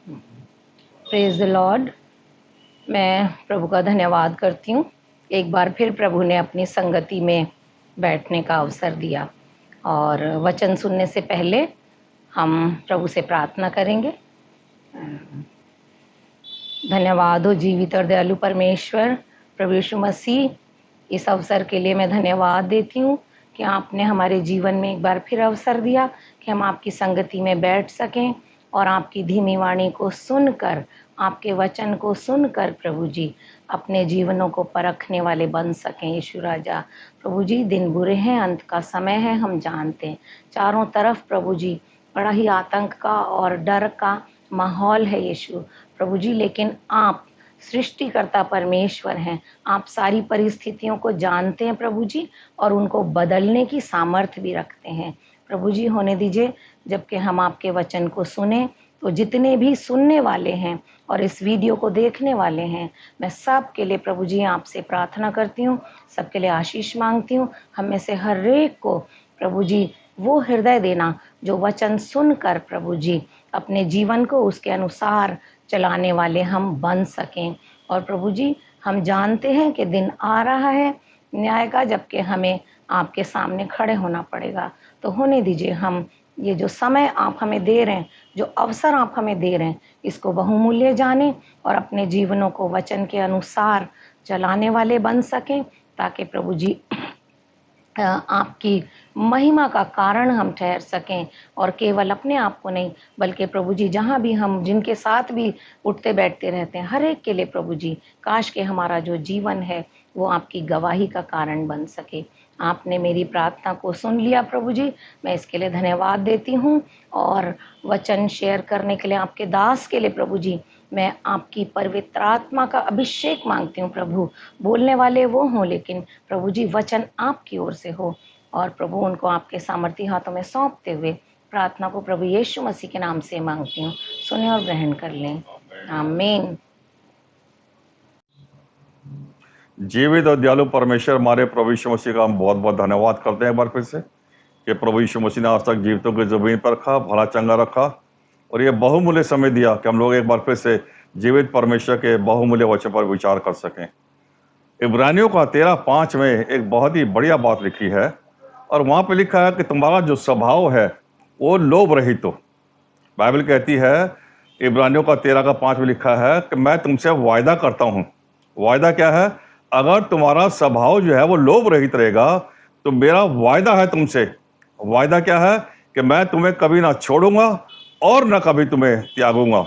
Praise the Lord. मैं प्रभु का धन्यवाद करती हूँ। एक बार फिर प्रभु ने अपनी संगति में बैठने का अवसर दिया और वचन सुनने से पहले हम प्रभु से प्रार्थना करेंगे। धन्यवाद हो जीवित और दयालु परमेश्वर प्रभु यीशु मसीह, इस अवसर के लिए मैं धन्यवाद देती हूँ कि आपने हमारे जीवन में एक बार फिर अवसर दिया कि हम आपकी संगति में बैठ सकें और आपकी धीमी वाणी को सुनकर, आपके वचन को सुनकर प्रभु जी अपने जीवनों को परखने वाले बन सकें। यीशु राजा, प्रभु जी दिन बुरे हैं, अंत का समय है, हम जानते हैं। चारों तरफ प्रभु जी बड़ा ही आतंक का और डर का माहौल है यीशु प्रभु जी, लेकिन आप सृष्टिकर्ता परमेश्वर हैं। आप सारी परिस्थितियों को जानते हैं प्रभु जी, और उनको बदलने की सामर्थ्य भी रखते हैं। प्रभु जी होने दीजिए जबकि हम आपके वचन को सुने, तो जितने भी सुनने वाले हैं और इस वीडियो को देखने वाले हैं, मैं सब के लिए प्रभु जी आपसे प्रार्थना करती हूँ, सबके लिए आशीष मांगती हूँ। हम में से हर एक को प्रभु जी वो हृदय देना जो वचन सुनकर प्रभु जी अपने जीवन को उसके अनुसार चलाने वाले हम बन सकें। और प्रभु जी हम जानते हैं कि दिन आ रहा है न्याय का, जबकि हमें आपके सामने खड़े होना पड़ेगा। तो होने दीजिए हम ये जो समय आप हमें दे रहे हैं, जो अवसर आप हमें दे रहे हैं, इसको बहुमूल्य जाने और अपने जीवनों को वचन के अनुसार चलाने वाले बन सकें, ताकि प्रभु जी आपकी महिमा का कारण हम ठहर सकें। और केवल अपने आप को नहीं, बल्कि प्रभु जी जहाँ भी हम जिनके साथ भी उठते बैठते रहते हैं, हर एक के लिए प्रभु जी काश के हमारा जो जीवन है वो आपकी गवाही का कारण बन सके। आपने मेरी प्रार्थना को सुन लिया प्रभु जी, मैं इसके लिए धन्यवाद देती हूँ। और वचन शेयर करने के लिए आपके दास के लिए प्रभु जी मैं आपकी पवित्र आत्मा का अभिषेक मांगती हूँ प्रभु। बोलने वाले वो हों, लेकिन प्रभु जी वचन आपकी ओर से हो। और प्रभु उनको आपके सामर्थी हाथों में सौंपते हुए प्रार्थना को प्रभु यीशु मसीह के नाम से मांगती हूँ, सुने और ग्रहण कर लें। आमीन। जीवित और दयालु परमेश्वर हमारे प्रभु यीशु मसीह का हम बहुत बहुत धन्यवाद करते हैं एक बार फिर से कि प्रभु यीशु मसीह ने आज तक जीवितों की जमीन पर रखा, भला चंगा रखा और ये बहुमूल्य समय दिया कि हम लोग एक बार फिर से जीवित परमेश्वर के बहुमूल्य वचन पर विचार कर सकें। इब्रानियों का 13:5 में एक बहुत ही बढ़िया बात लिखी है और वहाँ पे लिखा है कि तुम्हारा जो स्वभाव है वो लोभ रहित हो। बाइबल कहती है, इब्रानियों का 13:5 में लिखा है कि मैं तुमसे वायदा करता हूँ। वायदा क्या है? अगर तुम्हारा स्वभाव जो है वो लोभ रहित रहेगा तो मेरा वायदा है तुमसे। वायदा क्या है? कि मैं तुम्हें कभी ना छोड़ूंगा और ना कभी तुम्हें त्यागूंगा।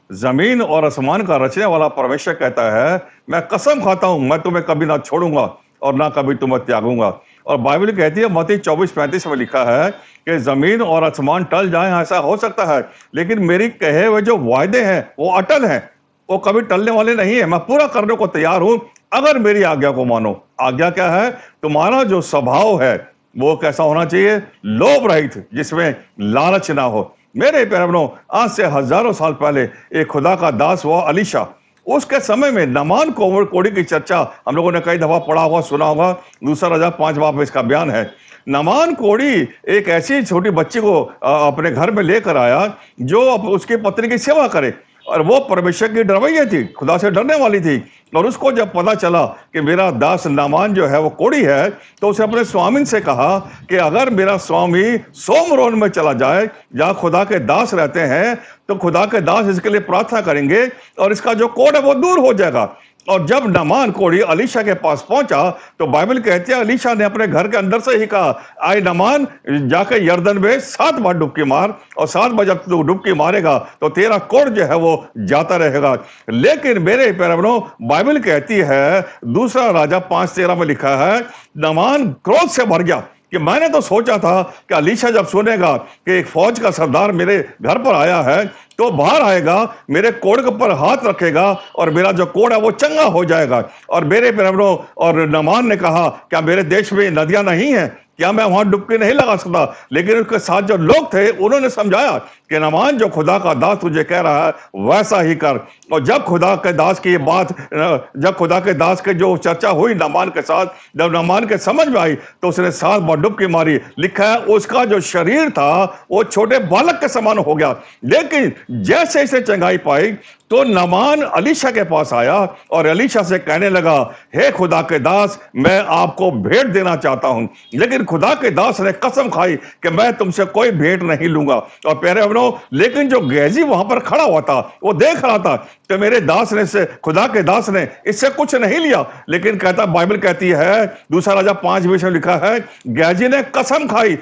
जमीन और आसमान का रचने वाला परमेश्वर कहता है, मैं कसम खाता हूं मैं तुम्हें कभी ना छोड़ूंगा और ना कभी तुम्हें त्यागूंगा। और बाइबल कहती है, मत्ती 24:35 में लिखा है कि जमीन और आसमान टल जाए, ऐसा हो सकता है, लेकिन मेरी कहे हुए जो वायदे हैं वो अटल हैं, वो कभी टलने वाले नहीं है। मैं पूरा करने को तैयार हूं अगर मेरी आज्ञा को मानो। आज्ञा क्या है? तुम्हारा जो स्वभाव है वो कैसा होना चाहिए? लोभ रहित, जिसमें लालच ना हो। मेरे प्यारों, आज से हजारों साल पहले एक खुदा का दास हुआ अलीशा। उसके समय में नामान कोड़ी की चर्चा हम लोगों ने कई दफा पढ़ा होगा, सुना होगा। दूसरा राजा 5 बाब में इसका बयान है। नामान कोड़ी एक ऐसी छोटी बच्ची को अपने घर में लेकर आया जो उसकी पत्नी की सेवा करे, और वो परमेश्वर की डरवैया थी, खुदा से डरने वाली थी। और उसको जब पता चला कि मेरा दास नामान जो है वो कोड़ी है, तो उसे अपने स्वामी से कहा कि अगर मेरा स्वामी सोमरोन में चला जाए जहाँ खुदा के दास रहते हैं, तो खुदा के दास इसके लिए प्रार्थना करेंगे और इसका जो कोड़ है वो दूर हो जाएगा। और जब नामान कोड़ी अलीशा के पास पहुंचा तो बाइबल कहती है, अलीशा ने अपने घर के अंदर से ही कहा, आए नामान, जाके यर्दन में 7 बार डुबकी मार, और 7 बार जब तू डुबकी मारेगा तो तेरा कोड़ जो है वो जाता रहेगा। लेकिन मेरे प्यारों, बाइबल कहती है, दूसरा राजा 5:13 में लिखा है, नामान क्रोध से भर गया कि मैंने तो सोचा था कि अलीशा जब सुनेगा कि एक फौज का सरदार मेरे घर पर आया है तो बाहर आएगा, मेरे कोड़ के ऊपर हाथ रखेगा और मेरा जो कोड़ है वो चंगा हो जाएगा। और मेरे प्यारों, और नामान ने कहा, क्या मेरे देश में नदियां नहीं हैं क्या मैं वहां डुबकी नहीं लगा सकता? लेकिन उसके साथ जो लोग थे उन्होंने समझाया कि नामान, जो खुदा का दास तुझे कह रहा है वैसा ही कर। और जब खुदा के दास की ये बात, जब खुदा के दास के जो चर्चा हुई नामान के साथ, जब नामान के समझ में आई तो उसने 7 बार डुबकी मारी। लिखा है उसका जो शरीर था वो छोटे बालक के समान हो गया। लेकिन जैसे इसे चंगाई पाई तो नामान अलीशा के पास आया और अलीशा से कहने लगा, हे खुदा के दास, मैं आपको भेंट देना चाहता हूं। लेकिन खुदा के दास ने कसम खाई कि मैं तुमसे कोई भेंट नहीं लूंगा। और प्यारे बहनों, लेकिन जो गेजी वहां पर खड़ा हुआ था वो देख रहा था कि मेरे दास ने से खुदा के दास ने इससे कुछ नहीं लिया। लेकिन कहता, बाइबल कहती है, दूसरा राजा 5:20 में लिखा है, गेजी ने कसम खाई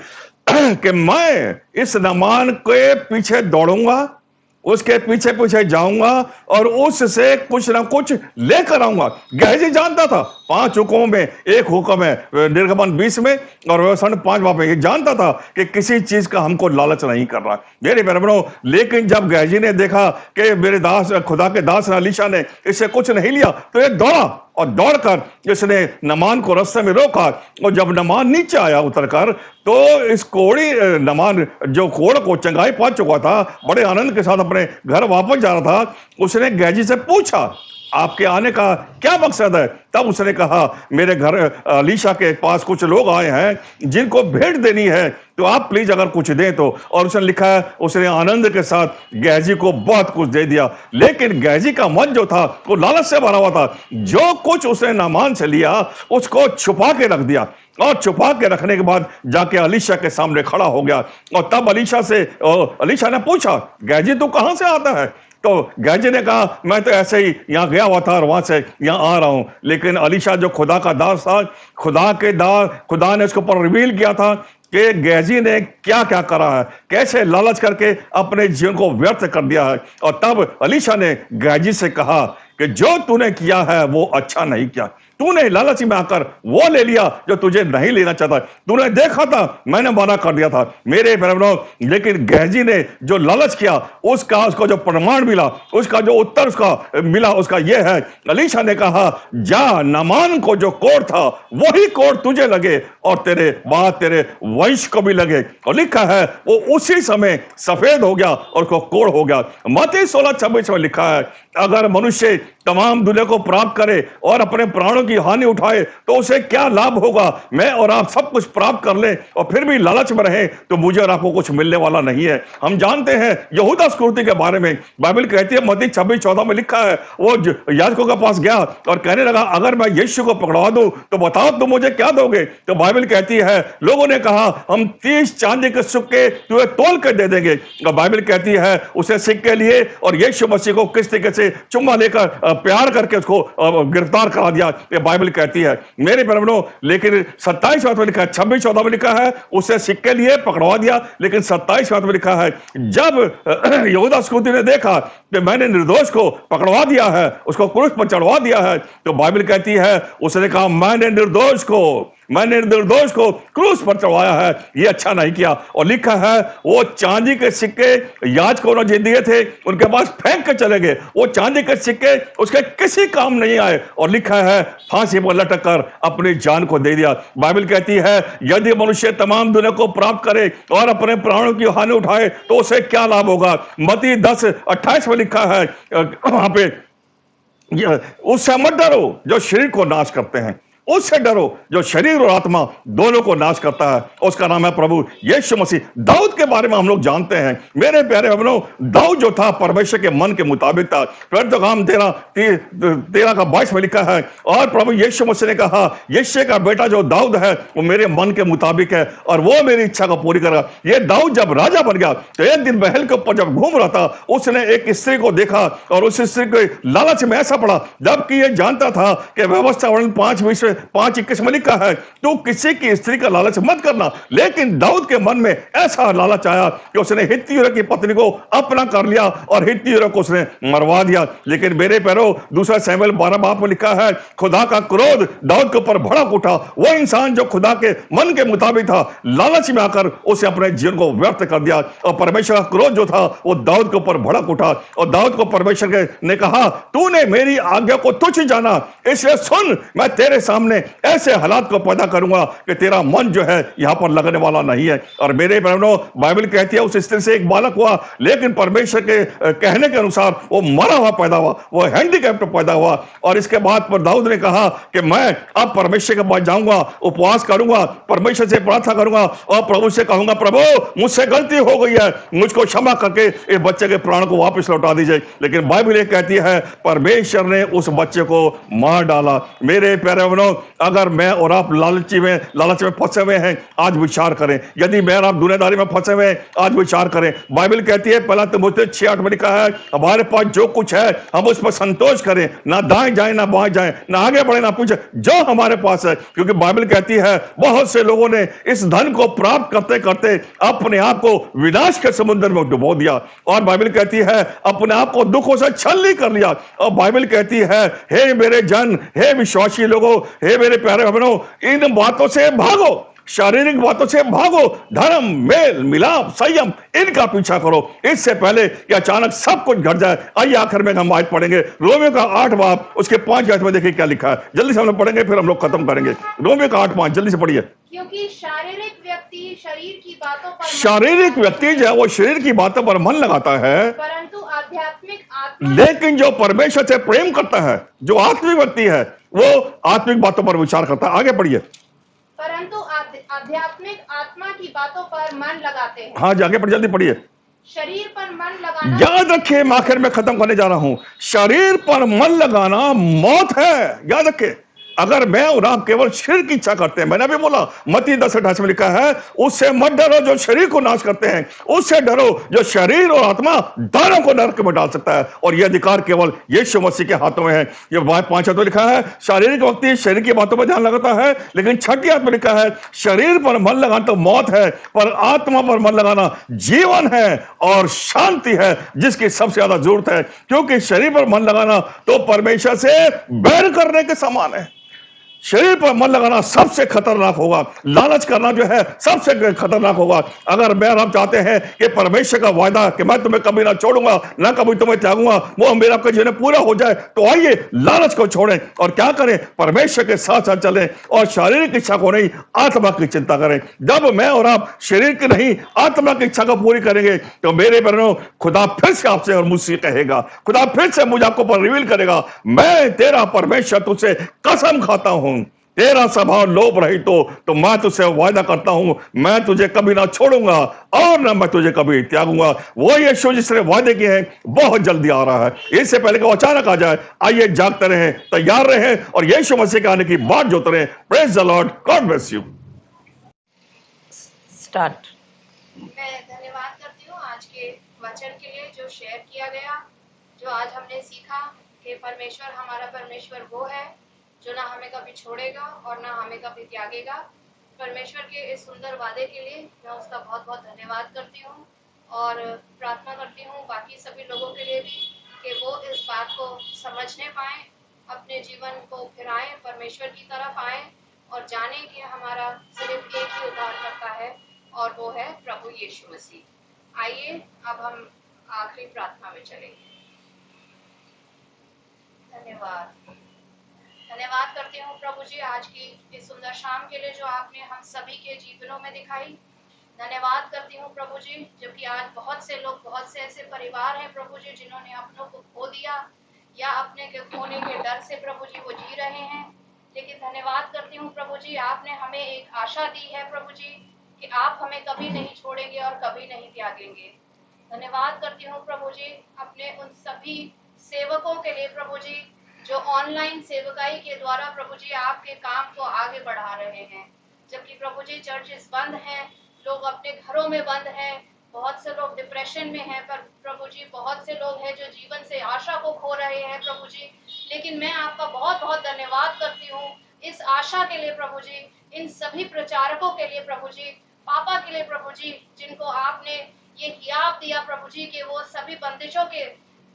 कि मैं इस नामान के पीछे दौड़ूंगा, उसके पीछे पीछे जाऊंगा और उससे कुछ ना कुछ लेकर आऊंगा। गेहजी जानता था 5 हुक्मों में एक हुक्म है निर्गमन 20 में और व्यवस्था 5 में, ये जानता था कि किसी चीज का हमको लालच नहीं करना मेरे बहनों। लेकिन जब गेहजी ने देखा कि मेरे दास, खुदा के दास अलीशा ने इससे कुछ नहीं लिया, तो ये दौड़ा और दौड़कर इसने नमान को रास्ते में रोका। और जब नमान नीचे आया उतरकर, तो इस कोड़ी नमान जो कोड़ को चंगाई पा चुका था, बड़े आनंद के साथ अपने घर वापस जा रहा था। उसने गेहजी से पूछा, आपके आने का क्या मकसद है? तब उसने कहा, मेरे घर अलीशा के पास कुछ लोग आए हैं जिनको भेंट देनी है, तो आप प्लीज अगर कुछ दें तो। और उसने लिखा है उसने आनंद के साथ गेहजी को बहुत कुछ दे दिया। लेकिन गेहजी का मन जो था वो लालच से भरा हुआ था। जो कुछ उसने नामान से लिया उसको छुपा के रख दिया, और छुपा के रखने के बाद जाके अलीशा के सामने खड़ा हो गया। और तब अलीशा ने पूछा, गेहजी तू कहां से आता है? तो गेहजी ने कहा, मैं तो ऐसे ही यहाँ गया हुआ था और वहां से यहाँ आ रहा हूं। लेकिन अलीशा जो खुदा का दास था, खुदा ने उसके ऊपर रिवील किया था कि गेहजी ने क्या क्या करा है, कैसे लालच करके अपने जीवन को व्यर्थ कर दिया है। और तब अलीशा ने गेहजी से कहा कि जो तूने किया है वो अच्छा नहीं किया। तूने लालच में आकर वो ले लिया जो तुझे नहीं लेना चाहता। तूने देखा था, मैंने मना कर दिया था मेरे बहनों। लेकिन गेहजी ने जो लालच किया उसको जो प्रमाण मिला, उसका जो उत्तर उसका मिला, उसका ये है, अलीशा ने कहा, जा नामान को जो कोड़ था वही कोड़ तुझे लगे और तेरे बाद तेरे वंश को भी लगे। और लिखा है वो उसी समय सफेद हो गया और उसको कोड़ हो गया। मत्ती 16:26 में लिखा है, अगर मनुष्य तमाम दुनिया को प्राप्त करे और अपने प्राणों की हानि उठाए तो उसे क्या लाभ होगा? मैं और आप सब कुछ प्राप्त कर ले और फिर भी लालच में रहे तो मुझे और आपको कुछ मिलने वाला नहीं है। हम जानते हैं यहूदा स्कूती के बारे में, बाइबल कहती है मत्ती 26:14 में लिखा है, वो याजकों के पास गया और कहने लगा, अगर मैं यीशु को पकड़वा दूं तो बताओ तुम मुझे क्या दोगे? तो बाइबल कहती है लोगों ने कहा, हम 30 चांदी के सिक्के तुम्हें तोल के दे देंगे। और बाइबल कहती है उसे सिक्के लिए और यीशु मसीह को किस तरीके से चुम्मा लेकर प्यार करके उसको गिरफ्तार करा दिया, ये बाइबल कहती है मेरे बहनों। लेकिन 27 में लिखा है, 26-14 में लिखा है उसे सिक्के लिए पकड़वा दिया। लेकिन 27 में लिखा है, जब यहूदा स्कूती ने देखा कि मैंने निर्दोष को पकड़वा दिया है, उसको क्रूस पर चढ़वा दिया है, तो बाइबल कहती है उसने कहा, मैंने निर्दोष को क्रूस पर चढ़वाया है, ये अच्छा नहीं किया। और लिखा है वो चांदी के सिक्के याजकों ने दिए थे उनके पास फेंक के चले गए, वो चांदी के सिक्के उसके किसी काम नहीं आए। और लिखा है फांसी पर लटक कर अपनी जान को दे दिया। बाइबल कहती है यदि मनुष्य तमाम दुनिया को प्राप्त करे और अपने प्राणों की हानि उठाए तो उसे क्या लाभ होगा? मत्ती 10:28 में लिखा है वहां पे, उससे मत डरो जो शरीर को नाश करते हैं, उससे डरो जो शरीर और आत्मा दोनों को नाश करता है, उसका नाम है प्रभु यीशु मसीह। दाऊद के बारे में हम लोग जानते हैं मेरे प्यारे बहनों, दाऊद जो था परमेश्वर के मन के मुताबिक था। काम 13:22 में लिखा है, और प्रभु यीशु मसीह ने कहा, यीशु का बेटा जो दाऊद है वो मेरे मन के मुताबिक है और वो मेरी इच्छा को पूरी करेगा। ये दाऊद जब राजा बन गया तो एक दिन महल के ऊपर जब घूम रहा था, उसने एक स्त्री को देखा और उस स्त्री के लालच में ऐसा पड़ा, जबकि ये जानता था कि व्यवस्था 5:21 में लिखा है, तू किसी की स्त्री का लालच मत करना। लेकिन दाऊद के मन में ऐसा लालच आया कि उसने हित्ती की पत्नी को अपना कर लिया और हित्ती को उसने मरवा दिया। लेकिन मेरे पैरों, दूसरा शमूएल 12 में लिखा है, खुदा का क्रोध दाऊद के ऊपर भड़क उठा। वो इंसान जो खुदा के मन के मुताबिक था, लालच में आकर उसे अपने जीवन को व्यर्थ कर दिया और परमेश्वर का क्रोध जो था वो दाऊद के ऊपर भड़क उठा। और दाऊद को परमेश्वर ने कहा, तूने मेरी आज्ञा को तुच्छ जाना, इसलिए सुन, मैं तेरे सामने सामने ऐसे हालात को पैदा करूंगा कि तेरा मन जो है यहां पर लगने वाला नहीं है। और मेरे बहनों, बाइबल कहती है उस स्त्री से एक बालक हुआ, लेकिन परमेश्वर के कहने के अनुसार वो मरा हुआ पैदा हुआ, वो हैंडीकैप्ड पैदा हुआ। और इसके बाद पर दाऊद ने कहा कि मैं अब परमेश्वर के पास जाऊंगा, उपवास करूंगा, परमेश्वर से प्रार्थना करूंगा और प्रभु से कहूंगा, प्रभु मुझसे गलती हो गई है, मुझको क्षमा करके इस बच्चे के प्राण को वापस लौटा दीजिए। लेकिन बाइबल ये कहती है परमेश्वर ने उस बच्चे को मार डाला। मेरे प्यारे बहनों, अगर मैं और आप लालच में फंसे हुए हैं, आज विचार करें। यदि मैं और आप दुनियादारी में फंसे हुए हैं, आज विचार करें। बाइबल कहती है पहला तीमुथियुस 6:8 में लिखा है, हमारे पास जो कुछ है हम उस पर संतोष करें, ना दाएं जाए ना बाएं जाए, ना आगे बढ़े ना पीछे, जो हमारे पास है। क्योंकि बाइबल कहती है बहुत से लोगों ने इस धन को प्राप्त करते करते अपने आप को विनाश के समुद्र में डुबो दिया। और बाइबल कहती है अपने आप को दुखों से छलनी कर लिया। और बाइबल कहती है हे मेरे जन, हे विश्वासी लोगों, हे मेरे प्यारे बहनों, इन बातों से भागो, शारीरिक बातों से भागो, धर्म, मेल मिलाप, संयम, इनका पीछा करो, इससे पहले कि अचानक सब कुछ घट जाए। आइए आखिर में हम आज पढ़ेंगे रोमियो का 8 बाब उसके 5 आयत में। देखिए क्या लिखा है, जल्दी से हम लोग पढ़ेंगे, फिर हम लोग खत्म करेंगे। रोमियो का 8:5 जल्दी से पढ़िए। क्योंकि शारीरिक व्यक्ति शरीर की बातों पर शारीरिक व्यक्ति जो है वो शरीर की बातों पर मन लगाता है, परंतु आध्यात्मिक आत्मा लेकिन जो परमेश्वर से प्रेम करता है, जो आत्मिक व्यक्ति है, वो आत्मिक बातों पर विचार करता है। आगे पढ़िए। परंतु आध्यात्मिक आत्मा की बातों पर मन लगाते हैं। हाँ जी, आगे पढ़, जल्दी पढ़िए। शरीर पर मन लगाना, याद रखिए, मैं आखिर में खत्म करने जा रहा हूं। शरीर पर मन लगाना मौत है, याद रखिए। अगर मैं और आप केवल शरीर की इच्छा करते हैं, मैंने अभी बोला मत्ती 10:28 में लिखा है, उससे मत डरो जो शरीर को नाश करते हैं, उससे डरो जो शरीर और आत्मा दोनों को नरक में डाल सकता है। और यह अधिकार केवल यीशु मसीह के हाथों में है। ये 5 में लिखा है शारीरिक व्यक्ति शरीर की बातों पर ध्यान लगाता है, लेकिन 6 आयत में लिखा है शरीर पर मन लगाना तो मौत है, पर आत्मा पर मन लगाना जीवन है और शांति है, जिसकी सबसे ज्यादा जरूरत है। क्योंकि शरीर पर मन लगाना तो परमेश्वर से बैर करने के समान है। शरीर पर मन लगाना सबसे खतरनाक होगा, लालच करना जो है सबसे खतरनाक होगा। अगर मैं आप चाहते हैं कि परमेश्वर का वायदा कि मैं तुम्हें कभी ना छोड़ूंगा, ना कभी तुम्हें त्यागूंगा, वो मेरा आपका जीवन पूरा हो जाए, तो आइए लालच को छोड़ें और क्या करें, परमेश्वर के साथ साथ चलें और शारीरिक इच्छा को नहीं, आत्मा की चिंता करें। जब मैं और आप शरीर की नहीं आत्मा की इच्छा को पूरी करेंगे, तो मेरे बहनों खुदा फिर से आपसे और मुझसे कहेगा, खुदा फिर से मुझे आपको पर रिवील करेगा, मैं तेरा परमेश्वर तुझसे कसम खाता हूं, तेरा स्वभाव लोभ रहित तो मैं तुझसे वायदा करता हूं, मैं तुझे कभी ना छोड़ूंगा और ना मैं तुझे कभी त्यागूंगा। वो यीशु जिसने वादे किए हैं बहुत जल्दी आ रहा है, इससे पहले कि वो अचानक आ जाए। आइए जागते रहें, तैयार रहें और यीशु मसीह के आने की बात जोते रहें। Praise the Lord, God bless you. Start. मैं धन्यवाद करती हूँ आज के वचन के लिए जो शेयर किया गया, जो आज हमने सीखा कि परमेश्वर हमारा परमेश्वर वो है जो ना हमें कभी छोड़ेगा और ना हमें कभी त्यागेगा। परमेश्वर के इस सुंदर वादे के लिए मैं उसका बहुत बहुत धन्यवाद करती हूँ और प्रार्थना करती हूँ बाकी सभी लोगों के लिए भी कि वो इस बात को समझने पाएं, अपने जीवन को फिराएं, परमेश्वर की तरफ आएं और जानें कि हमारा सिर्फ एक ही उद्धार करता है और वो है प्रभु यीशु मसीह। आइए अब हम आखिरी प्रार्थना में चलेंगे। धन्यवाद करती हूँ प्रभु जी आज की इस सुंदर शाम के लिए जो आपने हम सभी के जीवनों में दिखाई। धन्यवाद करती हूँ प्रभु जी, जबकि आज बहुत से लोग, बहुत से ऐसे परिवार हैं प्रभु जी जिन्होंने अपनों को खो दिया या अपने के खोने के डर से प्रभु जी वो जी रहे हैं। लेकिन धन्यवाद करती हूँ प्रभु जी, आपने हमें एक आशा दी है प्रभु जी कि आप हमें कभी नहीं छोड़ेंगे और कभी नहीं त्यागेंगे। धन्यवाद करती हूँ प्रभु जी अपने उन सभी सेवकों के लिए प्रभु जी जो ऑनलाइन सेवकाई के द्वारा प्रभु जी आपके काम को आगे बढ़ा रहे हैं। जबकि प्रभु जी चर्चेस बंद हैं, लोग अपने घरों में बंद हैं, बहुत से लोग डिप्रेशन में हैं, पर प्रभु जी बहुत से लोग हैं जो जीवन से आशा को खो रहे हैं प्रभु जी। लेकिन मैं आपका बहुत बहुत धन्यवाद करती हूँ इस आशा के लिए प्रभु जी, इन सभी प्रचारकों के लिए प्रभु जी, पापा के लिए प्रभु जी, जिनको आपने ये हियाब दिया प्रभु जी कि वो सभी बंदिशों के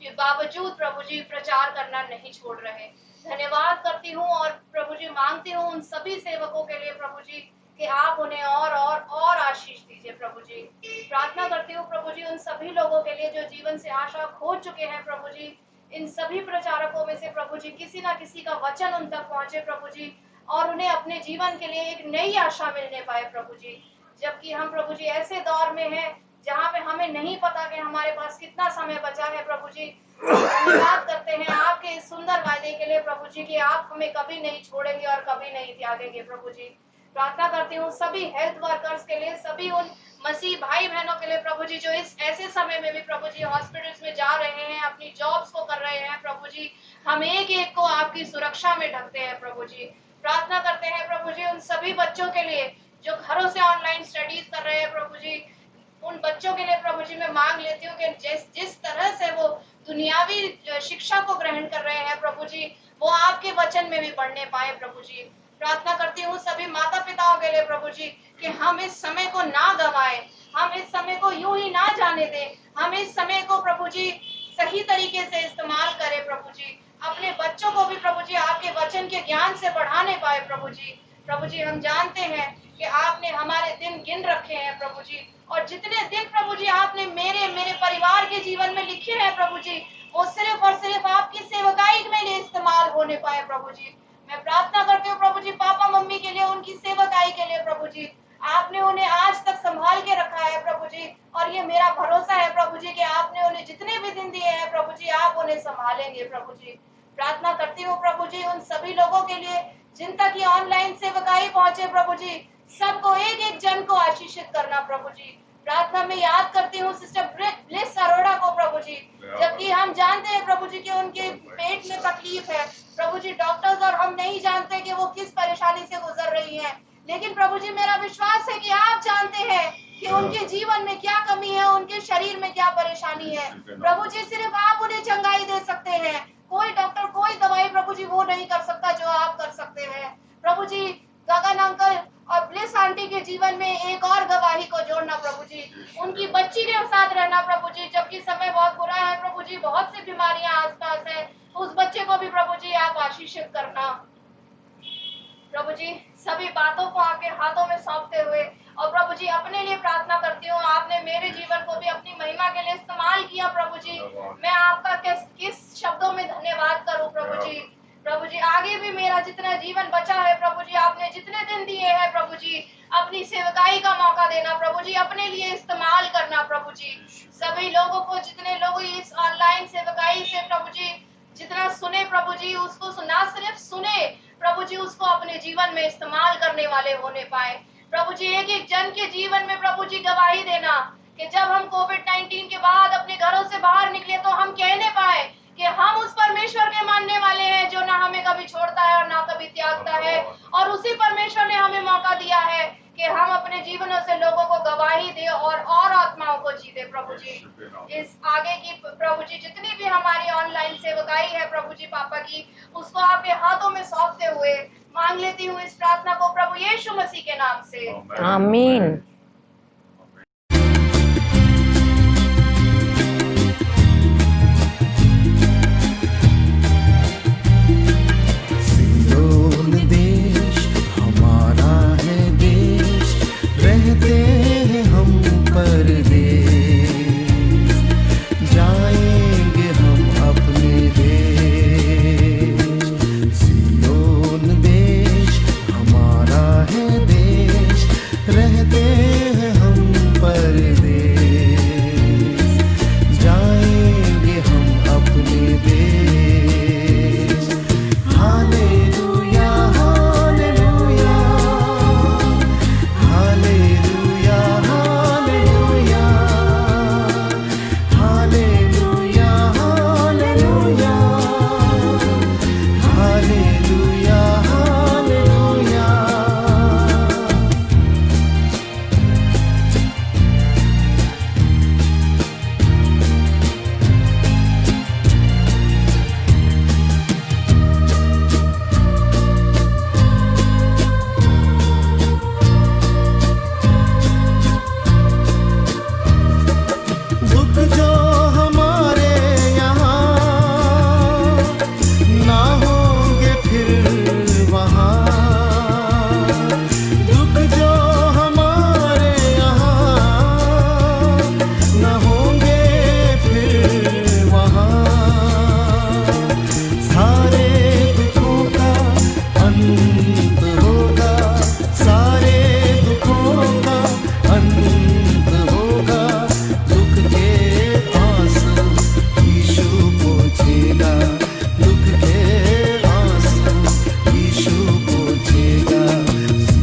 बावजूद प्रभु जी प्रचार करना नहीं छोड़ रहे। धन्यवाद करती हूँ और प्रभु जी मांगती हूँ उन सभी सेवकों के लिए प्रभु जी कि आप उन्हें और आशीष दीजिए प्रभु जी। प्रार्थना करती हूँ प्रभु जी उन सभी लोगों के लिए जो जीवन से आशा खो चुके हैं प्रभु जी। इन सभी प्रचारकों में से प्रभु जी किसी ना किसी का वचन उन तक पहुंचे प्रभु जी। और उन्हें अपने जीवन के लिए एक नई आशा मिलने पाए प्रभु जी। जबकि हम प्रभु जी ऐसे दौर में हैं जहाँ पे हमें नहीं पता कि हमारे पास कितना समय बचा है प्रभु जी। हम धन्यवाद करते हैं आपके इस सुंदर वायदे के लिए प्रभु जी कि आप हमें कभी नहीं छोड़ेंगे और कभी नहीं त्यागेंगे प्रभु जी। प्रार्थना करती हूँ सभी हेल्थ वर्कर्स के लिए, सभी उन मसीह भाई बहनों के लिए प्रभु जी जो इस ऐसे समय में भी प्रभु जी हॉस्पिटल्स में जा रहे हैं, अपनी जॉब्स को कर रहे हैं प्रभु जी। हम एक एक को आपकी सुरक्षा में ढकते हैं प्रभु जी। प्रार्थना करते हैं प्रभु जी उन सभी बच्चों के लिए जो घरों से ऑनलाइन स्टडीज कर रहे हैं प्रभु जी। उन बच्चों के लिए प्रभु जी मैं मांग लेती हूँ कि जिस तरह से वो दुनियावी शिक्षा को ग्रहण कर रहे हैं प्रभु जी, वो आपके वचन में भी पढ़ने पाए प्रभु जी। प्रार्थना करती हूँ सभी माता पिताओं के लिए प्रभु जी कि हम इस समय को ना गवाएं, हम इस समय को यूं ही ना जाने दें, हम इस समय को प्रभु जी सही तरीके से इस्तेमाल करें प्रभु जी। अपने बच्चों को भी प्रभु जी आपके वचन के ज्ञान से बढ़ाने पाए प्रभु जी। प्रभु जी हम जानते हैं कि आपने हमारे दिन गिन रखे हैं प्रभु जी, और जितने दिन प्रभु जी आपने मेरे परिवार के जीवन में लिखे हैं प्रभु जी, वो सिर्फ और सिर्फ आपकी सेवकाई में लिए इस्तेमाल होने पाए प्रभु जी। मैं प्रार्थना करती हूँ प्रभु जी पापा मम्मी के लिए, उनकी सेवकाई के लिए प्रभु जी। आपने उन्हें आज तक संभाल के रखा है प्रभु जी, और ये मेरा भरोसा है प्रभु जी कि आपने उन्हें जितने भी दिन दिए हैं प्रभु जी आप उन्हें संभालेंगे प्रभु जी। प्रार्थना करती हूँ प्रभु जी उन सभी लोगों के लिए जिन तक ये ऑनलाइन सेवकाई पहुंचे प्रभु जी, सबको एक एक जन को आशीषित करना प्रभु जी। प्रार्थना में याद करती हूँ सिस्टर ब्लिस अरोड़ा को प्रभु जी, जबकि हम जानते हैं प्रभु जी कि उनके पेट में तकलीफ है प्रभु जी। डॉक्टर्स और हम नहीं जानते कि वो किस परेशानी से गुजर रही हैं, लेकिन प्रभु जी मेरा विश्वास है कि आप जानते हैं कि उनके जीवन में क्या कमी है, उनके शरीर में क्या परेशानी है प्रभु जी। सिर्फ आप उन्हें चंगाई दे सकते हैं, कोई डॉक्टर कोई दवाई प्रभु जी वो नहीं कर सकता जो आप कर सकते हैं प्रभु जी। गगन अंकल और ब्लिस आंटी के जीवन में एक और गवाही को जोड़ना प्रभु जी, उनकी बच्ची के साथ रहना प्रभु जी, जबकि समय बहुत बुरा है प्रभु जी, बहुत सी बीमारियां आसपास है, तो उस बच्चे को भी प्रभु जी आप आशीषित करना प्रभु जी। सभी बातों को आपके हाथों में सौंपते हुए और प्रभु जी अपने लिए प्रार्थना करती हूँ, आपने मेरे जीवन को भी अपनी महिमा के लिए इस्तेमाल किया प्रभु जी। मैं आपका किस शब्दों में धन्यवाद करूँ प्रभु जी। प्रभु जी आगे भी मेरा जितना जीवन बचा है प्रभु जी, आपने जितने दिन दिए हैं प्रभु जी, अपनी सेवकाई का मौका देना प्रभु जी, अपने लिए इस्तेमाल करना प्रभु जी। सभी लोगों को, जितने लोग इस ऑनलाइन सेवकाई से प्रभु जी जितना सुने प्रभु जी, उसको ना सिर्फ सुने प्रभु जी, उसको अपने जीवन में इस्तेमाल करने वाले होने पाए प्रभु जी। एक एक जन के जीवन में प्रभु जी गवाही देना कि जब हम कोविड-19 के बाद अपने घरों से बाहर निकले तो हम कहने पाए कि हम उस परमेश्वर के मानने वाले हैं जो ना हमें कभी छोड़ता है और ना कभी त्यागता है, और उसी परमेश्वर ने हमें मौका दिया है कि हम अपने जीवनों से लोगों को गवाही दे और आत्माओं को जीते प्रभु जी। इस आगे की प्रभु जी जितनी भी हमारी ऑनलाइन सेवकाई है प्रभु जी पापा की, उसको आपके हाथों में सौंपते हुए मांग लेती हूँ इस प्रार्थना को प्रभु यीशु मसीह के नाम से, आमीन। रहते हैं हम परदेश।